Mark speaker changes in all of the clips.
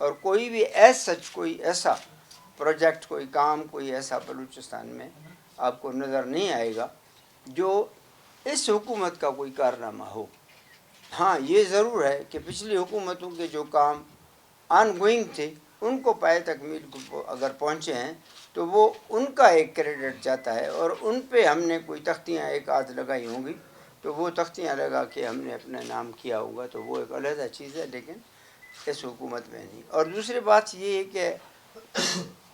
Speaker 1: اور کوئی بھی کوئی ایسا پروجیکٹ، کوئی کام، کوئی ایسا بلوچستان میں آپ کو نظر نہیں آئے گا جو اس حکومت کا کوئی کارنامہ ہو۔ ہاں یہ ضرور ہے کہ پچھلی حکومتوں کے جو کام آن گوئنگ تھے ان کو پائے تکمیل کو اگر پہنچے ہیں تو وہ ان کا ایک کریڈٹ جاتا ہے، اور ان پہ ہم نے کوئی تختیاں ایک آدھ لگائی ہوں گی تو وہ تختیاں لگا کے ہم نے اپنا نام کیا ہوگا تو وہ ایک علیحدہ چیز ہے، لیکن اس حکومت میں نہیں۔ اور دوسری بات یہ ہے کہ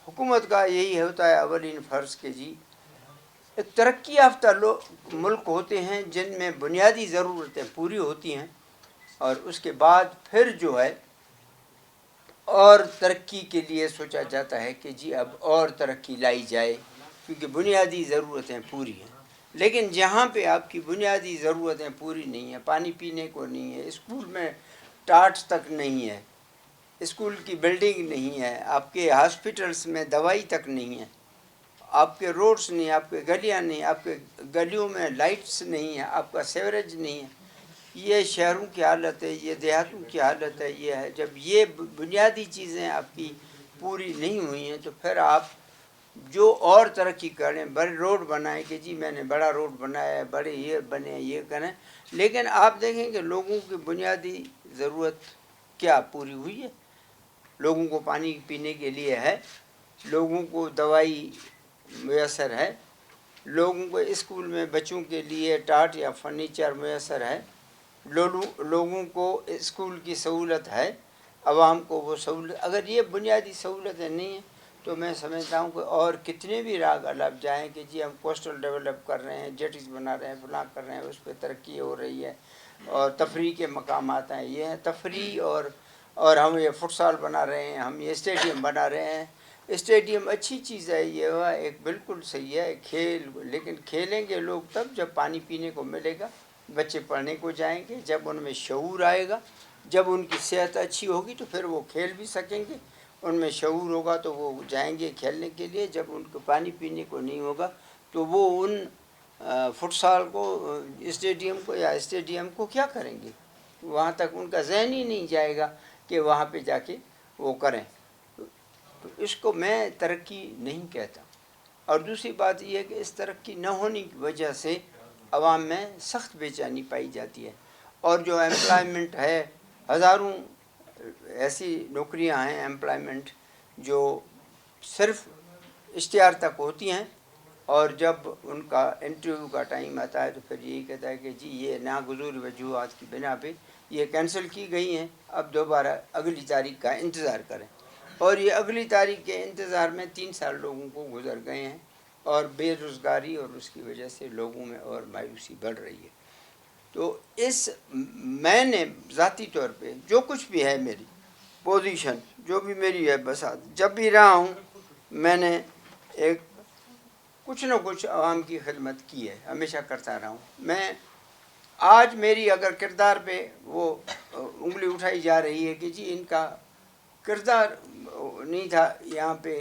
Speaker 1: حکومت کا یہی ہوتا ہے اولین فرض کہ جی ایک ترقی یافتہ ملک ہوتے ہیں جن میں بنیادی ضرورتیں پوری ہوتی ہیں، اور اس کے بعد پھر جو ہے اور ترقی کے لیے سوچا جاتا ہے کہ جی اب اور ترقی لائی جائے کیونکہ بنیادی ضرورتیں پوری ہیں۔ لیکن جہاں پہ آپ کی بنیادی ضرورتیں پوری نہیں ہیں، پانی پینے کو نہیں ہے، اسکول میں ٹاٹ تک نہیں ہے، اسکول کی بلڈنگ نہیں ہے، آپ کے ہاسپٹلس میں دوائی تک نہیں ہے، آپ کے روڈس نہیں، آپ کے گلیاں نہیں، آپ کے گلیوں میں لائٹس نہیں ہیں، آپ کا سیوریج نہیں ہے، یہ شہروں کی حالت ہے، یہ دیہاتوں کی حالت ہے، یہ ہے۔ جب یہ بنیادی چیزیں آپ کی پوری نہیں ہوئی ہیں تو پھر آپ جو اور ترقی کریں، بڑے روڈ بنائیں کہ جی میں نے بڑا روڈ بنایا ہے، بڑے یہ بنے، یہ کریں، لیکن آپ دیکھیں کہ لوگوں کی بنیادی ضرورت کیا پوری ہوئی ہے؟ لوگوں کو پانی پینے کے لیے ہے، لوگوں کو دوائی میسر ہے، لوگوں کو اسکول میں بچوں کے لیے ٹاٹ یا فرنیچر میسر ہے، لوگوں کو اسکول کی سہولت ہے، عوام کو وہ سہولت۔ اگر یہ بنیادی سہولتیں نہیں ہیں تو میں سمجھتا ہوں کہ اور کتنے بھی راگ الب جائیں کہ جی ہم کوسٹل ڈیولپ کر رہے ہیں، جیٹیز بنا رہے ہیں، فلاں کر رہے ہیں، اس پہ ترقی ہو رہی ہے، اور تفریح کے مقامات ہیں، یہ ہیں تفریح، اور ہم یہ فٹ بنا رہے ہیں، ہم یہ اسٹیڈیم بنا رہے ہیں۔ اسٹیڈیم اچھی چیز ہے، یہ ایک بالکل صحیح ہے کھیل، لیکن کھیلیں گے لوگ تب جب پانی پینے کو ملے گا، بچے پڑھنے کو جائیں گے، جب ان میں شعور آئے گا، جب ان کی صحت اچھی ہوگی تو پھر وہ کھیل بھی سکیں گے، ان میں شعور ہوگا تو وہ جائیں گے کھیلنے کے لیے۔ جب ان کو پانی پینے کو نہیں ہوگا تو وہ ان فٹ کو اسٹیڈیم کو کیا کریں گے؟ وہاں تک ان کا ذہن ہی نہیں جائے گا کہ وہاں پہ جا کے وہ کریں۔ تو اس کو میں ترقی نہیں کہتا۔ اور دوسری بات یہ ہے کہ اس ترقی نہ ہونے کی وجہ سے عوام میں سخت بے چینی پائی جاتی ہے، اور جو امپلائمنٹ ہے، ہزاروں ایسی نوکریاں ہیں امپلائمنٹ جو صرف اشتہار تک ہوتی ہیں، اور جب ان کا انٹرویو کا ٹائم آتا ہے تو پھر یہی کہتا ہے کہ جی یہ ناگزیر وجوہات کی بنا پہ یہ کینسل کی گئی ہیں، اب دوبارہ اگلی تاریخ کا انتظار کریں۔ اور یہ اگلی تاریخ کے انتظار میں 3 سال لوگوں کو گزر گئے ہیں، اور بے روزگاری اور اس کی وجہ سے لوگوں میں اور مایوسی بڑھ رہی ہے۔ تو میں نے ذاتی طور پہ جو کچھ بھی ہے میری پوزیشن، جو بھی میری ہے بساط، جب بھی رہا ہوں میں نے ایک کچھ نہ کچھ عوام کی خدمت کی ہے، ہمیشہ کرتا رہا ہوں۔ میں آج میری اگر کردار پہ وہ انگلی اٹھائی جا رہی ہے کہ جی ان کا کردار نہیں تھا یہاں پہ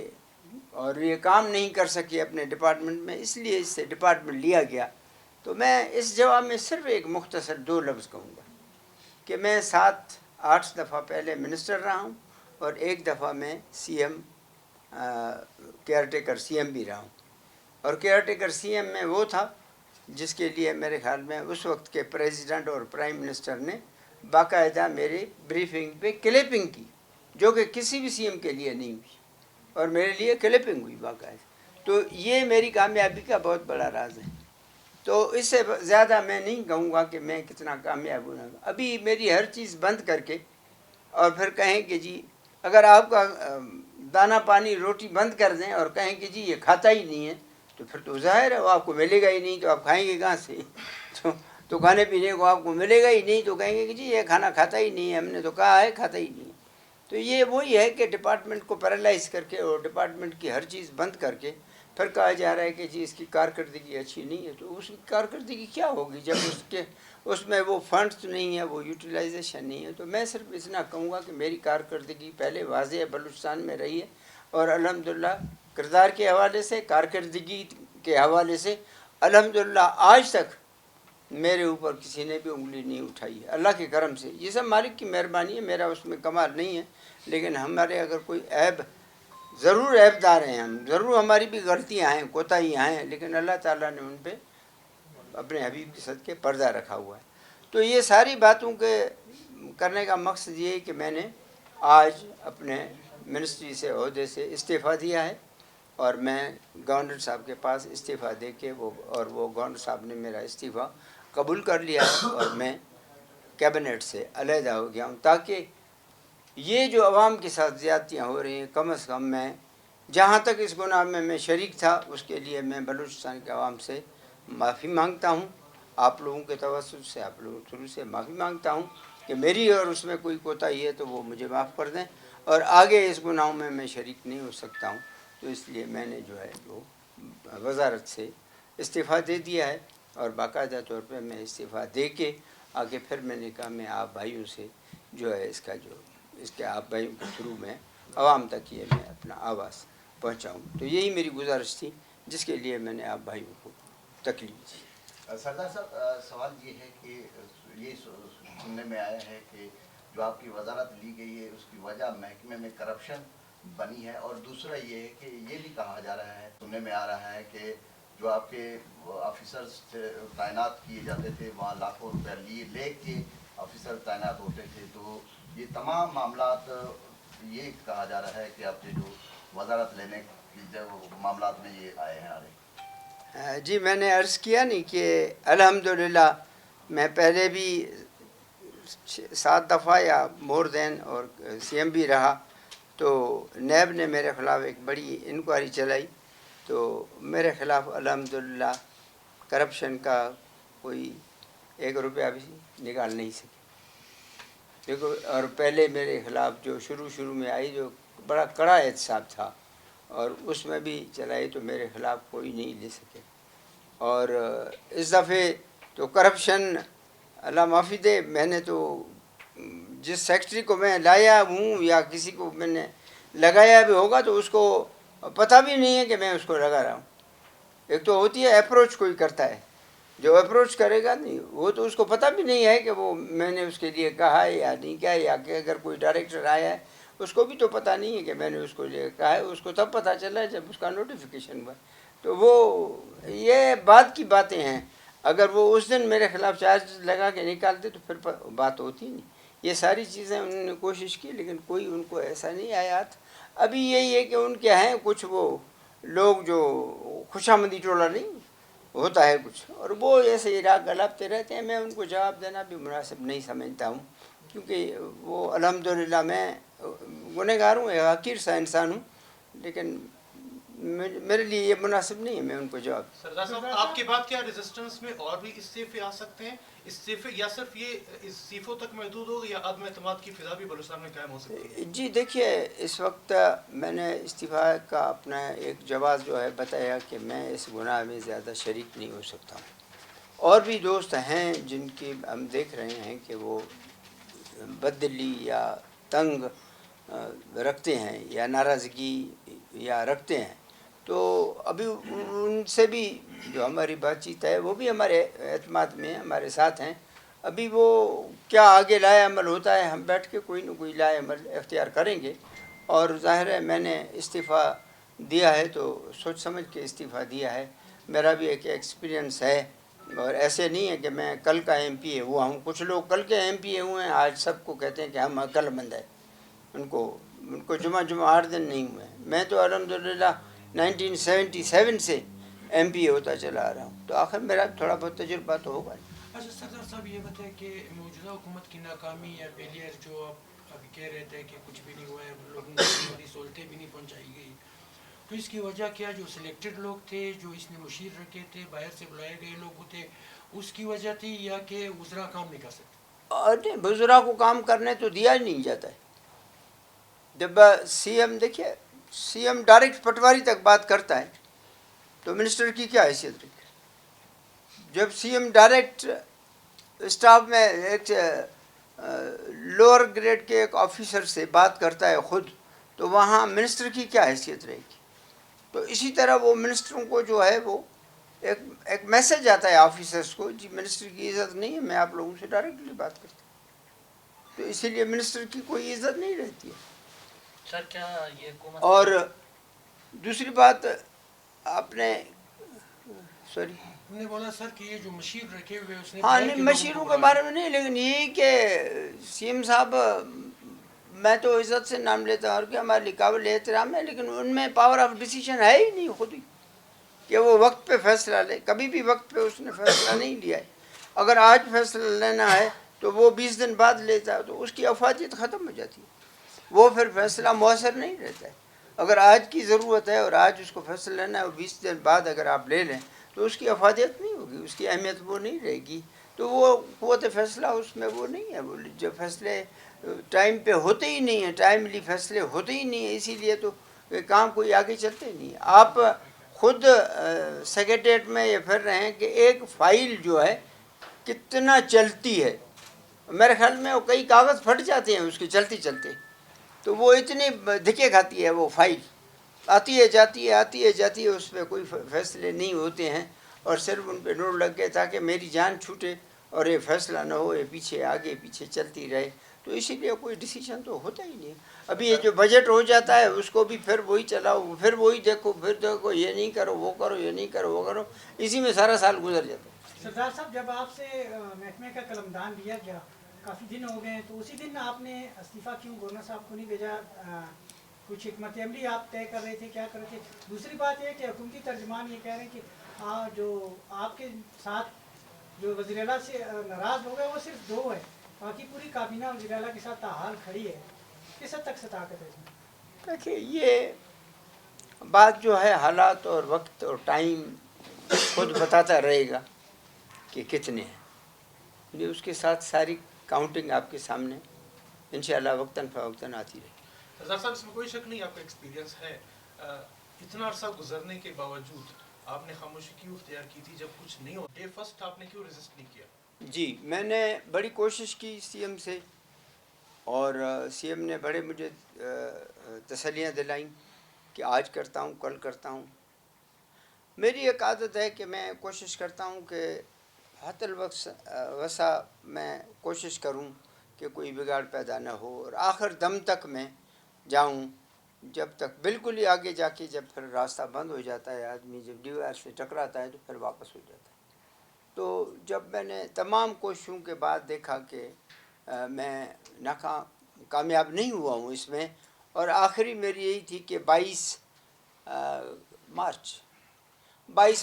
Speaker 1: اور یہ کام نہیں کر سکے اپنے ڈپارٹمنٹ میں، اس لیے اس سے ڈپارٹمنٹ لیا گیا، تو میں اس جواب میں صرف ایک مختصر 2 لفظ کہوں گا کہ میں 7-8 دفعہ پہلے منسٹر رہا ہوں، اور 1 دفعہ میں کیئر ٹیکر سی ایم بھی رہا ہوں۔ اور کیئر ٹیکر سی ایم میں وہ تھا جس کے لیے میرے خیال میں اس وقت کے پریزیڈنٹ اور پرائم منسٹر نے باقاعدہ میری بریفنگ پہ کلپنگ کی، جو کہ کسی بھی سی ایم کے لیے نہیں ہوئی، اور میرے لیے کلپنگ ہوئی باقاعدہ۔ تو یہ میری کامیابی کا بہت بڑا راز ہے۔ تو اس سے زیادہ میں نہیں کہوں گا کہ میں کتنا کامیاب ہوں۔ ابھی میری ہر چیز بند کر کے اور پھر کہیں کہ جی اگر آپ کا دانہ پانی روٹی بند کر دیں اور کہیں کہ جی یہ کھاتا ہی نہیں ہے، تو پھر تو ظاہر ہے وہ آپ کو ملے گا ہی نہیں، تو آپ کھائیں گے کہاں سے؟ تو کھانے پینے کو آپ کو ملے گا ہی نہیں، تو کہیں گے کہ جی یہ کھانا کھاتا ہی نہیں ہے، ہم نے تو کہا ہے کھاتا ہی نہیں ہے۔ تو یہ وہی ہے کہ ڈپارٹمنٹ کو پیرالائز کر کے اور ڈپارٹمنٹ کی ہر چیز بند کر کے پھر کہا جا رہا ہے کہ جی اس کی کارکردگی اچھی نہیں ہے۔ تو اس کی کارکردگی کیا ہوگی جب اس میں وہ فنڈس نہیں ہے، وہ یوٹیلائزیشن نہیں ہے؟ تو میں صرف اتنا کہوں گا کہ میری کارکردگی پہلے واضح بلوچستان میں رہی ہے، اور الحمدللہ کردار کے حوالے سے، کارکردگی کے حوالے سے الحمدللہ آج تک میرے اوپر کسی نے بھی انگلی نہیں اٹھائی ہے، اللہ کے کرم سے۔ یہ سب مالک کی مہربانی ہے، میرا اس میں کمال نہیں ہے، لیکن ہمارے اگر کوئی عیب، ضرور عیب دار ہیں ہم، ضرور ہماری بھی غلطیاں ہیں، کوتاہیاں ہیں، لیکن اللہ تعالیٰ نے ان پہ اپنے حبیب کے صدقے پردہ رکھا ہوا ہے. تو یہ ساری باتوں کے کرنے کا مقصد یہ ہے کہ میں نے آج اپنے منسٹری سے، عہدے سے استعفیٰ دیا ہے، اور میں گورنر صاحب کے پاس استعفیٰ دے کے وہ گورنر صاحب نے میرا استعفیٰ قبول کر لیا ہے، اور میں کیبنٹ سے علیحدہ ہو گیا ہوں، تاکہ یہ جو عوام کے ساتھ زیادتیاں ہو رہی ہیں، کم از کم میں جہاں تک اس گناہ میں شریک تھا، اس کے لیے میں بلوچستان کے عوام سے معافی مانگتا ہوں، آپ لوگوں کے توسط سے، آپ لوگوں کے تھرو سے معافی مانگتا ہوں کہ میری اور اس میں کوئی کوتاہی ہے تو وہ مجھے معاف کر دیں، اور آگے اس گناہوں میں شریک نہیں ہو سکتا ہوں. تو اس لیے میں نے جو ہے وہ وزارت سے استعفیٰ دے دیا ہے، اور باقاعدہ طور پہ میں استعفیٰ دے کے آگے پھر میں نے کہا میں آپ بھائیوں سے جو ہے اس کے آپ بھائیوں کے تھرو میں عوام تک یہ میں اپنا آواز پہنچاؤں. تو یہی میری گزارش تھی جس کے لیے میں نے آپ بھائیوں کو تکلیف دی.
Speaker 2: سردار صاحب، سوال یہ ہے کہ یہ سننے میں آیا ہے کہ جو آپ کی وزارت لی گئی ہے اس کی وجہ محکمے میں کرپشن بنی ہے، اور دوسرا یہ ہے کہ یہ بھی کہا جا رہا ہے، سننے میں آ رہا ہے کہ جو آپ کے آفیسرز تعینات کیے جاتے تھے وہاں لاکھوں روپے لے کے آفیسر تعینات ہوتے تھے. تو یہ تمام معاملات یہ کہا جا رہا ہے کہ آپ کے جو وزارت لینے کی معاملات میں یہ آئے ہیں.
Speaker 1: جی میں نے عرض کیا نہیں کہ الحمدللہ میں پہلے بھی 7 دفعہ یا مور دین اور سی ایم بھی رہا، تو نیب نے میرے خلاف ایک بڑی انکوائری چلائی، تو میرے خلاف الحمدللہ کرپشن کا کوئی 1 روپیہ بھی نکال نہیں سکے. دیکھو، اور پہلے میرے خلاف جو شروع میں آئی جو بڑا کڑا احتساب تھا، اور اس میں بھی چلائی تو میرے خلاف کوئی نہیں لے سکے. اور اس دفعہ تو کرپشن اللہ معافی دے، میں نے تو جس سیکٹری کو میں لایا ہوں یا کسی کو میں نے لگایا بھی ہوگا تو اس کو پتہ بھی نہیں ہے کہ میں اس کو لگا رہا ہوں. ایک تو ہوتی ہے اپروچ کوئی کرتا ہے، جو اپروچ کرے گا نہیں وہ تو اس کو پتہ بھی نہیں ہے کہ وہ میں نے اس کے لیے کہا ہے یا نہیں کہا ہے، یا کہ اگر کوئی ڈائریکٹر آیا ہے اس کو بھی تو پتہ نہیں ہے کہ میں نے اس کو لیے کہا ہے، اس کو تب پتہ چلا ہے جب اس کا نوٹیفیکیشن ہوا. تو وہ یہ بعد کی باتیں ہیں. اگر وہ اس دن میرے خلاف چارج لگا کے نکالتے تو پھر بات ہوتی نہیں. یہ ساری چیزیں انہوں نے کوشش کی، لیکن کوئی ان کو ایسا نہیں آیا. ابھی یہی ہے کہ ان کے ہیں کچھ وہ لوگ جو خوشامدی ٹولہ نہیں ہوتا ہے کچھ، اور وہ ایسے عراق گلاپتے رہتے ہیں. میں ان کو جواب دینا بھی مناسب نہیں سمجھتا ہوں، کیونکہ وہ الحمدللہ میں گنہگار ہوں، ایک حقیر سا انسان ہوں، لیکن میرے لیے یہ مناسب نہیں ہے میں ان کو جواب.
Speaker 3: سردار صاحب، آپ کے بعد کیا ریزسٹنس میں اور بھی استعفے آ سکتے ہیں؟ استعفے یا صرف یہ استعفوں تک محدود ہوگا یا عدم اعتماد کی فضا بھی بلوچستان میں قائم ہو سکتی ہے؟
Speaker 1: جی دیکھیے، اس وقت میں نے استعفیٰ کا اپنا ایک جواز جو ہے بتایا کہ میں اس گناہ میں زیادہ شریک نہیں ہو سکتا ہوں. اور بھی دوست ہیں جن کی ہم دیکھ رہے ہیں کہ وہ بددلی یا تنگ رکھتے ہیں یا ناراضگی یا رکھتے ہیں، تو ابھی ان سے بھی جو ہماری بات چیت ہے وہ بھی ہمارے اعتماد میں ہمارے ساتھ ہیں. ابھی وہ کیا آگے لائے عمل ہوتا ہے، ہم بیٹھ کے کوئی نہ کوئی لائے عمل اختیار کریں گے. اور ظاہر ہے میں نے استعفیٰ دیا ہے تو سوچ سمجھ کے استعفیٰ دیا ہے. میرا بھی ایک ایکسپیرینس ہے، اور ایسے نہیں ہے کہ میں کل کا ایم پی اے ہوا ہوں. کچھ لوگ کل کے ایم پی اے ہوئے ہیں، آج سب کو کہتے ہیں کہ ہم عقل مند ہیں. ان کو جمعہ 8 دن نہیں ہوئے ہیں. میں تو الحمدللہ 1977 سے ایم پی اے ہوتا چلا آ رہا ہوں، تو آخر میرا تھوڑا بہت تجربہ تو ہوگا.
Speaker 4: اچھا سردار صاحب، یہ بتائیں کہ موجودہ حکومت کی ناکامی یا فیلئر جو آپ ابھی کہہ رہے تھے کہ کچھ بھی نہیں ہوا ہے، لوگوں کو بڑی سہولتیں بھی نہیں پہنچائی گئی، تو اس کی وجہ کیا جو سلیکٹڈ لوگ تھے، جو اس نے مشیر رکھے تھے، باہر سے بلائے گئے لوگ تھے، اس کی وجہ تھی، یا کہ وزراء کام نہیں کر سکتے؟
Speaker 1: اور وزراء کو کام کرنے تو دیا ہی نہیں جاتا ہے. جب سی ایم دیکھیے، سی ایم ڈائریکٹ پٹواری تک بات کرتا ہے تو منسٹر کی کیا حیثیت رہی؟ جب سی ایم ڈائریکٹ اسٹاف میں ایک لوور گریڈ کے ایک آفیسر سے بات کرتا ہے خود، تو وہاں منسٹر کی کیا حیثیت رہے گی؟ تو اسی طرح وہ منسٹروں کو جو ہے وہ ایک میسج آتا ہے آفیسرس کو، جی منسٹر کی عزت نہیں ہے، میں آپ لوگوں سے ڈائریکٹلی بات کرتا ہوں. تو اسی لیے منسٹر کی کوئی عزت نہیں رہتی ہے.
Speaker 5: سر کیا یہ حکومت
Speaker 1: اور دوسری بات آپ نے سوری
Speaker 4: ہم نے بولا سر کہ یہ جو مشیر رکھے ہوئے اس نے
Speaker 1: ہاں
Speaker 4: بتایا
Speaker 1: نہیں
Speaker 4: کہ لوگوں
Speaker 1: مشیروں
Speaker 4: کو
Speaker 1: کے بارے میں نہیں، لیکن یہی کہ سی ایم صاحب میں تو عزت سے نام لیتا ہوں اور کہ ہمارے لیے قابل احترام ہے، لیکن ان میں پاور آف ڈیسیشن ہے ہی نہیں خود ہی کہ وہ وقت پہ فیصلہ لے. کبھی بھی وقت پہ اس نے فیصلہ نہیں لیا ہے. اگر آج فیصلہ لینا ہے تو وہ 20 دن بعد لیتا ہے تو اس کی افادیت ختم ہو جاتی ہے، وہ پھر فیصلہ مؤثر نہیں رہتا ہے. اگر آج کی ضرورت ہے اور آج اس کو فیصلہ لینا ہے اور 20 دن بعد اگر آپ لے لیں تو اس کی افادیت نہیں ہوگی، اس کی اہمیت وہ نہیں رہے گی. تو وہ قوت فیصلہ اس میں وہ نہیں ہے. وہ جو فیصلے ٹائم پہ ہوتے ہی نہیں ہیں، ٹائملی فیصلے ہوتے ہی نہیں ہیں، اسی لیے تو کام کوئی آگے چلتے ہی نہیں. آپ خود سیکریٹریٹ میں یہ پھر رہے ہیں کہ ایک فائل جو ہے کتنا چلتی ہے. میرے خیال میں وہ کئی کاغذ پھٹ جاتے ہیں اس کے چلتے چلتے، تو وہ اتنی دھکے کھاتی ہے وہ فائل، آتی ہے جاتی ہے، اس پہ کوئی فیصلے نہیں ہوتے ہیں اور صرف ان پہ نوٹ لگ گئے تاکہ میری جان چھوٹے اور یہ فیصلہ نہ ہو، یہ پیچھے آگے پیچھے چلتی رہے. تو اسی لیے کوئی ڈیسیشن تو ہوتا ہی نہیں. ابھی یہ جو بجٹ ہو جاتا ہے اس کو بھی پھر وہی چلاؤ، پھر وہی دیکھو، پھر دیکھو، یہ نہیں کرو وہ کرو، یہ نہیں کرو وہ کرو، اسی میں سارا سال گزر جاتا ہے.
Speaker 6: سردار صاحب جب آپ سے محکمے کا قلمدان لیا گیا کافی دن ہو گئے ہیں، تو اسی دن آپ نے استعفیٰ کیوں گورنر صاحب کو نہیں بھیجا؟ کچھ حکمت عملی آپ طے کر رہے تھے، کیا کر رہے تھے؟ دوسری بات یہ کہ حکومتی ترجمان یہ کہہ رہے ہیں کہ جو آپ کے ساتھ جو وزیر اعلیٰ سے ناراض ہو گئے وہ صرف 2 ہیں، باقی پوری کابینہ وزیر اعلیٰ کے ساتھ تاحال کھڑی ہے. کس حد تک صداقت ہے اس میں؟
Speaker 1: دیکھیے یہ بات جو ہے حالات اور وقت اور ٹائم خود بتاتا رہے گا کہ کتنے ہیں. اس کے ساتھ ساری کاؤنٹنگ آپ کے سامنے انشاءاللہ وقتاً فوقتاً آتی رہے گی.
Speaker 3: سردار صاحب اس میں کوئی شک نہیں آپ کا ایکسپیرینس ہے، اتنا عرصہ گزرنے کے باوجود آپ نے خاموشی کیوں اختیار کی تھی جب کچھ نہیں ہو؟ ڈے فرسٹ آپ نے کیوں ریزسٹ نہیں کیا؟
Speaker 1: جی میں نے بڑی کوشش کی سی ایم سے، اور سی ایم نے بڑے مجھے تسلیاں دلائیں کہ آج کرتا ہوں کل کرتا ہوں. میری ایک عادت ہے کہ میں کوشش کرتا ہوں کہ حتی الوسع میں کوشش کروں کہ کوئی بگاڑ پیدا نہ ہو، اور آخر دم تک میں جاؤں، جب تک بالکل ہی آگے جا کے جب پھر راستہ بند ہو جاتا ہے، آدمی جب دیوار سے ٹکراتا ہے تو پھر واپس ہو جاتا ہے. تو جب میں نے تمام کوششوں کے بعد دیکھا کہ میں کامیاب نہیں ہوا ہوں اس میں، اور آخری میری یہی تھی کہ 22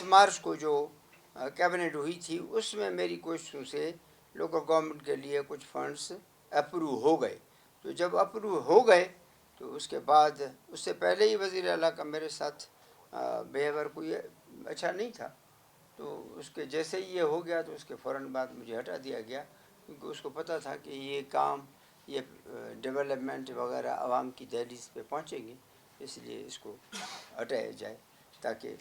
Speaker 1: مارچ کو جو کیبنٹ ہوئی تھی اس میں میری کوششوں سے لوکل گورنمنٹ کے لیے کچھ فنڈس اپروو ہو گئے. تو جب اپروو ہو گئے تو اس کے بعد، اس سے پہلے ہی وزیر اعلیٰ کا میرے ساتھ بیہیور کوئی اچھا نہیں تھا، تو اس کے جیسے ہی یہ ہو گیا تو اس کے فوراً بعد مجھے ہٹا دیا گیا، کیونکہ اس کو پتہ تھا کہ یہ کام، یہ ڈیولپمنٹ وغیرہ عوام کی دہلیز پہ پہنچیں گے، اس لیے اس کو ہٹایا جائے تاکہ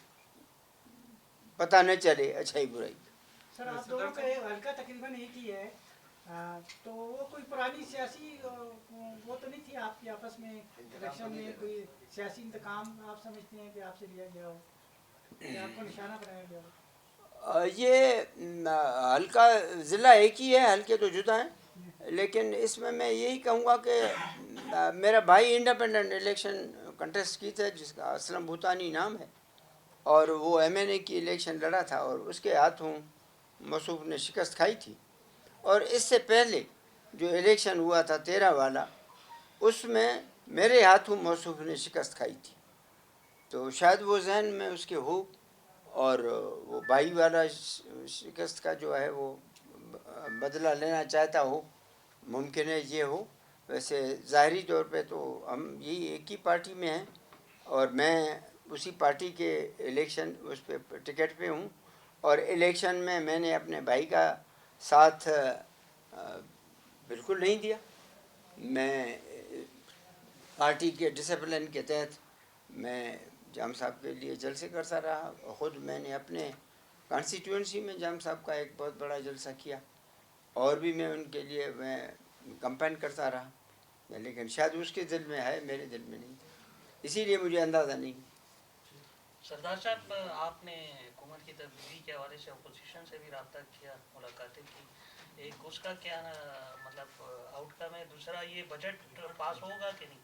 Speaker 1: پتہ نہ چلے اچھائی برائی.
Speaker 6: سر آپ دونوں کا حلقہ تقریباً ایک ہی ہے، تو وہ کوئی پرانی سیاسی وہ تو نہیں تھی آپ کی آپس میں الیکشن میں کوئی سیاسی انتقام آپ سمجھتے ہیں کہ آپ سے لیا گیا ہو یا آپ کو نشانہ بنایا گیا ہو؟
Speaker 1: یہ حلقہ ضلع ایک ہی ہے، حلقے تو جدا ہیں، لیکن اس میں یہی کہوں گا کہ میرا بھائی انڈیپینڈنٹ الیکشن کنٹیسٹ کی تھے جس کا اسلم بھوتانی نام ہے، اور وہ ایم این اے کی الیکشن لڑا تھا اور اس کے ہاتھوں موصوف نے شکست کھائی تھی. اور اس سے پہلے جو الیکشن ہوا تھا 13 والا، اس میں میرے ہاتھوں موصوف نے شکست کھائی تھی. تو شاید وہ ذہن میں اس کے ہو، اور وہ بھائی والا شکست کا جو ہے وہ بدلہ لینا چاہتا ہو، ممکن ہے یہ ہو. ویسے ظاہری طور پہ تو ہم یہی ایک ہی پارٹی میں ہیں، اور میں اسی پارٹی کے الیکشن اس پہ ٹکٹ پہ ہوں، اور الیکشن میں نے اپنے بھائی کا ساتھ بالکل نہیں دیا. میں پارٹی کے ڈسپلن کے تحت میں جام صاحب کے لیے جلسے کرتا رہا. خود میں نے اپنے کانسٹیٹوئنسی میں جام صاحب کا ایک بہت بڑا جلسہ کیا، اور بھی میں ان کے لیے میں کمپین کرتا رہا، لیکن شاید اس کے دل میں ہے، میرے دل میں نہیں، اسی لیے مجھے اندازہ نہیں.
Speaker 5: سردار صاحب آپ نے حکومت کی تبدیلی کے حوالے سے اپوزیشن سے بھی رابطہ کیا، ملاقاتیں کی، ایک اس کا کیا مطلب آؤٹ کم ہے؟ دوسرا یہ بجٹ پاس ہوگا کہ نہیں؟